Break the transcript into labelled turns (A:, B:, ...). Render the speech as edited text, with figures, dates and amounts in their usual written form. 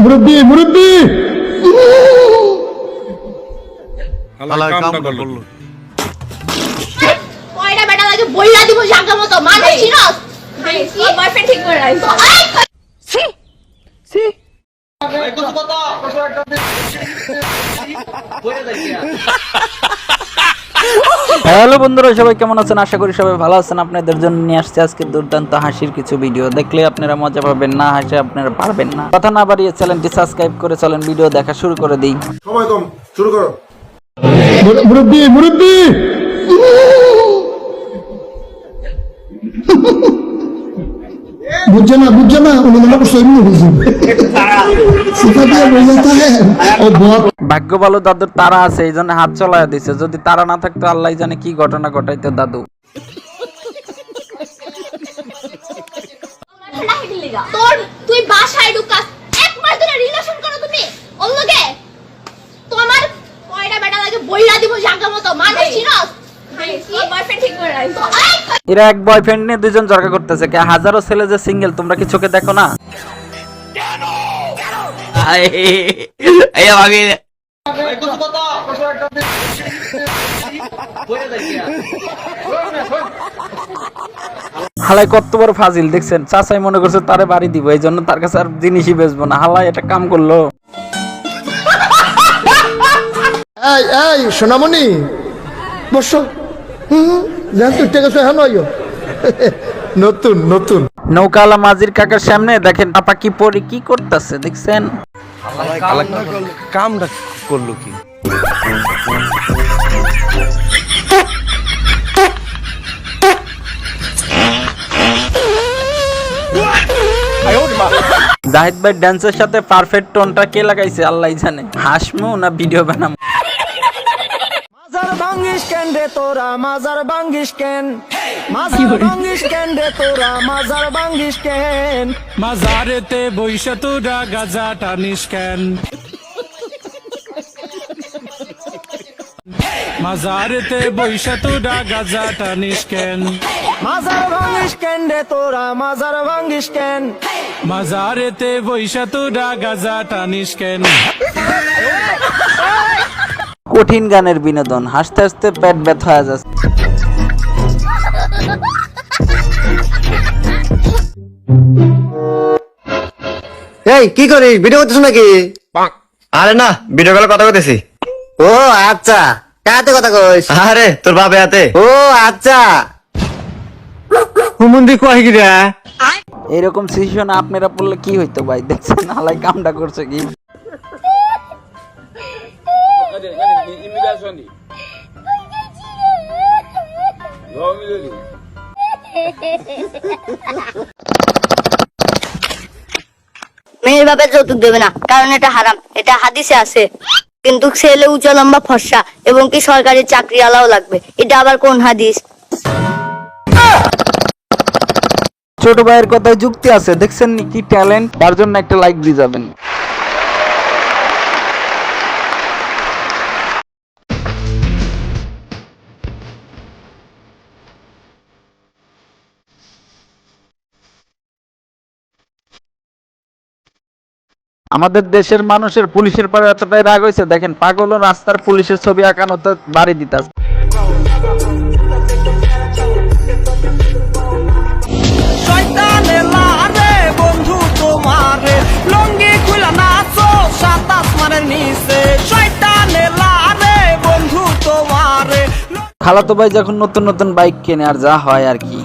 A: মুরব্বি মুরব্বি
B: আল্লাহ কামটা করলো
C: কয়টা বেটা লাগে বইলা দিব জায়গা মতো মানে চিনস ভাই কি বয়ফ্রেন্ড ঠিক করে রাখছো সি সি
D: হ্যালো বন্ধুরা, সবাই কেমন আছেন? আশা করি সবাই ভালো আছেন। আপনাদের জন্য নিয়ে আসছে আজকে দুর্দান্ত হাসির কিছু ভিডিও। দেখলে আপনারা মজা পাবেন, না হাসে আপনারা পারবেন না। কথা না বাড়িয়ে চ্যানেলটি সাবস্ক্রাইব করে চলেন ভিডিও দেখা শুরু করে দিই।
B: সময় কম, শুরু করো।
A: মুরব্বি মুরব্বি বুঝছে না উনি মনে করছে এমনি বুঝবে
D: ভাগ্য ভালো দাদুর তারা আছে, এই জন্য হাত চলায় দিছে। যদি তারা না থাকতো আল্লাহ জানে কি ঘটনা ঘটাইতো দাদু।
C: তোর তুই বাসায় ঢুকাস এক মাস ধরে রিলেশন করো তুমি ওর লগে তোমার কয়টা বেটা লাগে বইলা দিব জায়গা মতো মানে চিনস ভাই কি বয়ফ্রেন্ড ঠিক করে রাখছো
D: এরা এক বয়ফ্রেন্ড নিয়ে দুজন ঝগড়া করতেছে। কে হাজারো ছেলে যে সিঙ্গেল, তোমরা কি চোখে দেখো না? হালাই কত বড় ফাজিল দেখছেন। চাচাই মনে করছে তারে বাড়ি দিব, এই জন্য তার কাছে আর জিনিসই বেচবো না। হালাই এটা কাম করলো।
A: এই এই সোনামণি বসো। জান তুই টেকে হ্যাঁ নতুন নতুন
D: নৌকালা মাঝির কাকার সামনে দেখেন আপা কি পরি কি করতেছে দেখছেন।
B: কামটা করলো কি?
D: জাহিদ ভাই ড্যান্সের সাথে পারফেক্ট টোনটা কে লাগাইছে আল্লাহ জানে। হাসমু না ভিডিও বানাবো?
E: মাজার ভাঙ্গিস কেন রে তোরা, মাজার ভাঙ্গিস কেন, মাজার ভাঙ্গিস কেন রে তোরা, মাজার ভাঙ্গিস কেন,
F: মাজারেতে বইসা তোরা গাজা টানিস কেন, মাজারেতে বইসা তোরা গাজা টানিস কেন,
E: মাজার ভাঙ্গিস কেন রে তোরা, মাজার ভাঙ্গিস কেন,
F: মাজারেতে বইসা তোরা গাজা টানিস কেন।
D: কঠিন গানের বিনোদন, হাসতে হাসতে পেট ব্যথা হয়ে যাচ্ছে।
G: এই কি করিস? ভিডিও করতেছ নাকি? আরে না, ভিডিও কলে কথা কইতেছি। ও আচ্ছা, কাতে কথা কইস? আরে তোর বাপে হাতে। ও আচ্ছা, হুমুন্দি কই কি রে?
D: এরকম সিচুয়েশন আপনারা পড়লে কি হইতো ভাই? দেখছেন হালাই কামটা করছে কি।
H: মেয়ের বাপের যৌতুক দেবে না, কারণ এটা হারাম, এটা হাদিসে আছে। কিন্তু ছেলে উঁচা লম্বা ফর্সা এবং কি সরকারি চাকরি আলাও লাগবে, এটা আবার কোন হাদিস?
D: ছোট ভাইয়ের কথায় যুক্তি আছে, দেখছেন নি কি ট্যালেন্ট। তার জন্য একটা লাইক দিয়ে যাবেন। আমাদের দেশের মানুষের পুলিশের পরে এতটাই রাগ হয়েছে, দেখেন পাগল রাস্তার পুলিশের ছবি আঁকানো তো বাড়ি দিতাছে।
E: শয়তানে লারে বন্ধু তোমারে, লঙ্গি খুলা নাচো সাত আসমানের নিচে, শয়তানে লারে বন্ধু তোমারে।
D: খালাতো ভাই যখন নতুন নতুন বাইক কেনে আর যা হয় আর কি।